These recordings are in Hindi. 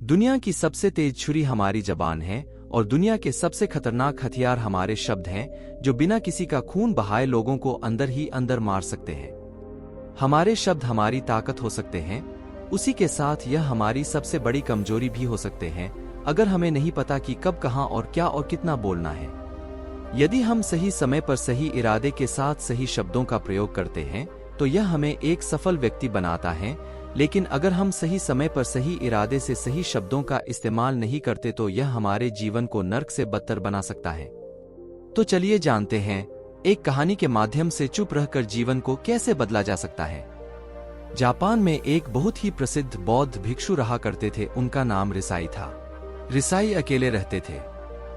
दुनिया की सबसे तेज छुरी हमारी जबान है और दुनिया के सबसे खतरनाक हथियार हमारे शब्द हैं, जो बिना किसी का खून बहाए लोगों को अंदर ही अंदर मार सकते हैं। हमारे शब्द हमारी ताकत हो सकते हैं, उसी के साथ यह हमारी सबसे बड़ी कमजोरी भी हो सकते हैं, अगर हमें नहीं पता कि कब, कहां और क्या और कितना बोलना है। यदि हम सही समय पर सही इरादे के साथ सही शब्दों का प्रयोग करते हैं, तो यह हमें एक सफल व्यक्ति बनाता है, लेकिन अगर हम सही समय पर सही इरादे से सही शब्दों का इस्तेमाल नहीं करते तो यह हमारे जीवन को नर्क से बदतर बना सकता है। तो चलिए जानते हैं, एक कहानी के माध्यम से चुप रहकर जीवन को कैसे बदला जा सकता है। जापान में एक बहुत ही प्रसिद्ध बौद्ध भिक्षु रहा करते थे। उनका नाम रिसाई था। रिसाई अकेले रहते थे।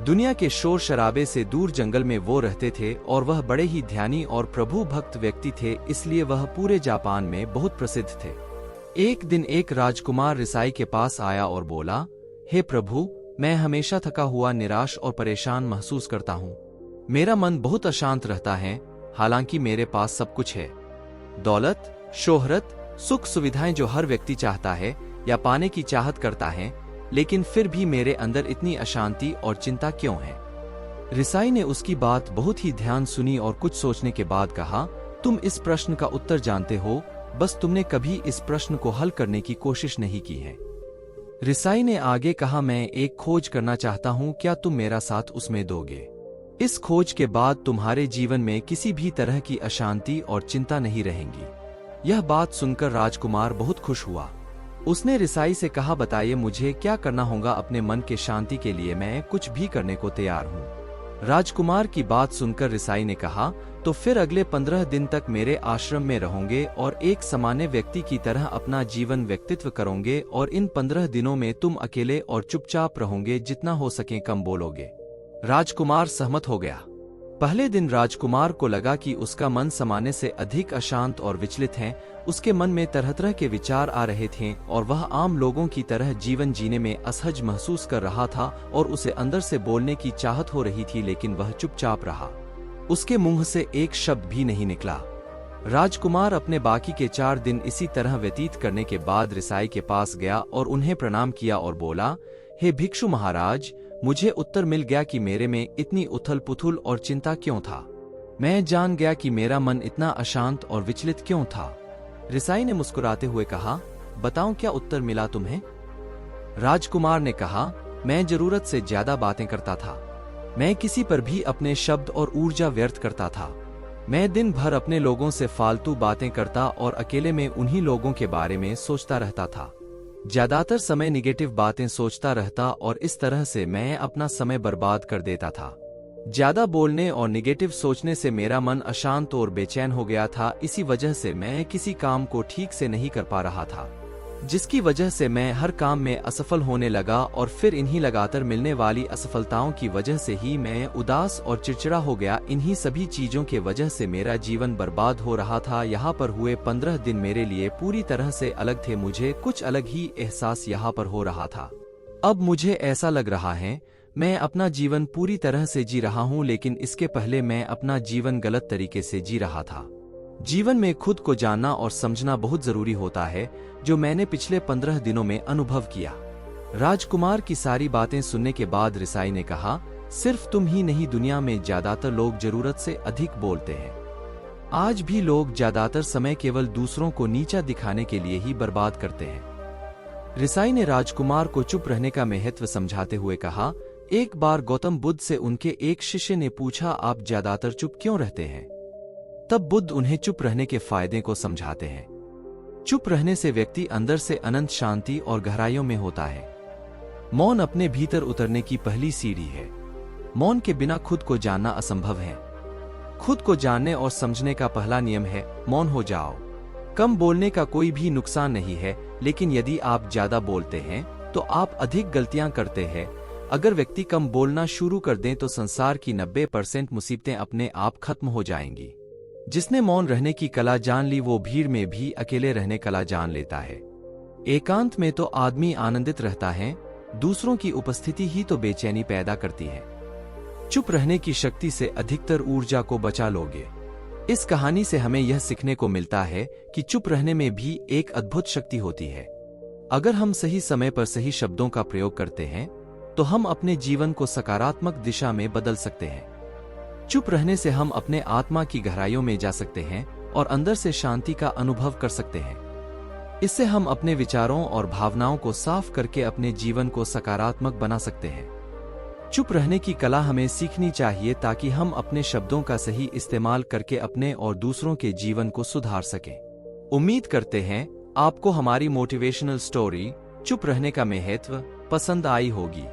दुनिया के शोर शराबे से दूर जंगल में वो रहते थे और वह बड़े ही ध्यानी और प्रभु भक्त व्यक्ति थे, इसलिए वह पूरे जापान में बहुत प्रसिद्ध थे। एक दिन एक राजकुमार रिसाई के पास आया और बोला, हे प्रभु, मैं हमेशा थका हुआ, निराश और परेशान महसूस करता हूँ। मेरा मन बहुत अशांत रहता है, हालांकि मेरे पास सब कुछ है, दौलत, शोहरत, सुख सुविधाएं जो हर व्यक्ति चाहता है या पाने की चाहत करता है, लेकिन फिर भी मेरे अंदर इतनी अशांति और चिंता क्यों है। रिसाई ने उसकी बात बहुत ही ध्यान सुनी और कुछ सोचने के बाद कहा, तुम इस प्रश्न का उत्तर जानते हो, बस तुमने कभी इस प्रश्न को हल करने की कोशिश नहीं की है। रिसाई ने आगे कहा, मैं एक खोज करना चाहता हूं, क्या तुम मेरा साथ उसमें दोगे? इस खोज के बाद तुम्हारे जीवन में किसी भी तरह की अशांति और चिंता नहीं रहेंगी। यह बात सुनकर राजकुमार बहुत खुश हुआ। उसने रिसाई से कहा, बताइए मुझे क्या करना होगा अपने मन के शांति के लिए, मैं कुछ भी करने को तैयार हूँ। राजकुमार की बात सुनकर रिसाई ने कहा, तो फिर अगले 15 दिन तक मेरे आश्रम में रहोगे और एक सामान्य व्यक्ति की तरह अपना जीवन व्यक्तित्व करोगे, और इन 15 दिनों में तुम अकेले और चुपचाप रहोगे, जितना हो सके कम बोलोगे। राजकुमार सहमत हो गया। पहले दिन राजकुमार को लगा कि उसका मन सामान्य से अधिक अशांत और विचलित है। उसके मन में तरह तरह के विचार आ रहे थे और वह आम लोगों की तरह जीवन जीने में असहज महसूस कर रहा था और उसे अंदर से बोलने की चाहत हो रही थी, लेकिन वह चुपचाप रहा। उसके मुंह से एक शब्द भी नहीं निकला। राजकुमार अपने बाकी के 4 दिन इसी तरह व्यतीत करने के बाद रिसाई के पास गया और उन्हें प्रणाम किया और बोला, हे भिक्षु महाराज, मुझे उत्तर मिल गया कि मेरे में इतनी उथल पुथल और चिंता क्यों था। मैं जान गया कि मेरा मन इतना अशांत और विचलित क्यों था। रिसाई ने मुस्कुराते हुए कहा, बताऊं क्या उत्तर मिला तुम्हें? राजकुमार ने कहा, मैं जरूरत से ज्यादा बातें करता था। मैं किसी पर भी अपने शब्द और ऊर्जा व्यर्थ करता था। मैं दिन भर अपने लोगों से फालतू बातें करता और अकेले में उन्हीं लोगों के बारे में सोचता रहता था। ज्यादातर समय निगेटिव बातें सोचता रहता और इस तरह से मैं अपना समय बर्बाद कर देता था। ज्यादा बोलने और निगेटिव सोचने से मेरा मन अशांत और बेचैन हो गया था। इसी वजह से मैं किसी काम को ठीक से नहीं कर पा रहा था, जिसकी वजह से मैं हर काम में असफल होने लगा और फिर इन्हीं लगातार मिलने वाली असफलताओं की वजह से ही मैं उदास और चिड़चिड़ा हो गया। इन्हीं सभी चीजों के वजह से मेरा जीवन बर्बाद हो रहा था। यहाँ पर हुए 15 दिन मेरे लिए पूरी तरह से अलग थे। मुझे कुछ अलग ही एहसास यहाँ पर हो रहा था। अब मुझे ऐसा लग रहा है मैं अपना जीवन पूरी तरह से जी रहा हूँ, लेकिन इसके पहले मैं अपना जीवन गलत तरीके से जी रहा था। जीवन में खुद को जानना और समझना बहुत जरूरी होता है, जो मैंने पिछले 15 दिनों में अनुभव किया। राजकुमार की सारी बातें सुनने के बाद रिसाई ने कहा, सिर्फ तुम ही नहीं, दुनिया में ज्यादातर लोग जरूरत से अधिक बोलते हैं। आज भी लोग ज्यादातर समय केवल दूसरों को नीचा दिखाने के लिए ही बर्बाद करते हैं। रिसाई ने राजकुमार को चुप रहने का महत्व समझाते हुए कहा, एक बार गौतम बुद्ध से उनके एक शिष्य ने पूछा, आप ज्यादातर चुप क्यों रहते हैं? तब बुद्ध उन्हें चुप रहने के फायदे को समझाते हैं। चुप रहने से व्यक्ति अंदर से अनंत शांति और गहराइयों में होता है। मौन अपने भीतर उतरने की पहली सीढ़ी है। मौन के बिना खुद को जानना असंभव है। खुद को जानने और समझने का पहला नियम है, मौन हो जाओ। कम बोलने का कोई भी नुकसान नहीं है, लेकिन यदि आप ज्यादा बोलते हैं तो आप अधिक गलतियां करते हैं। अगर व्यक्ति कम बोलना शुरू कर दें तो संसार की 90% मुसीबतें अपने आप खत्म हो जाएंगी। जिसने मौन रहने की कला जान ली, वो भीड़ में भी अकेले रहने कला जान लेता है। एकांत में तो आदमी आनंदित रहता है, दूसरों की उपस्थिति ही तो बेचैनी पैदा करती है। चुप रहने की शक्ति से अधिकतर ऊर्जा को बचा लोगे। इस कहानी से हमें यह सीखने को मिलता है कि चुप रहने में भी एक अद्भुत शक्ति होती है। अगर हम सही समय पर सही शब्दों का प्रयोग करते हैं तो हम अपने जीवन को सकारात्मक दिशा में बदल सकते हैं। चुप रहने से हम अपने आत्मा की गहराइयों में जा सकते हैं और अंदर से शांति का अनुभव कर सकते हैं। इससे हम अपने विचारों और भावनाओं को साफ करके अपने जीवन को सकारात्मक बना सकते हैं। चुप रहने की कला हमें सीखनी चाहिए ताकि हम अपने शब्दों का सही इस्तेमाल करके अपने और दूसरों के जीवन को सुधार सकें। उम्मीद करते हैं आपको हमारी मोटिवेशनल स्टोरी चुप रहने का महत्व पसंद आई होगी।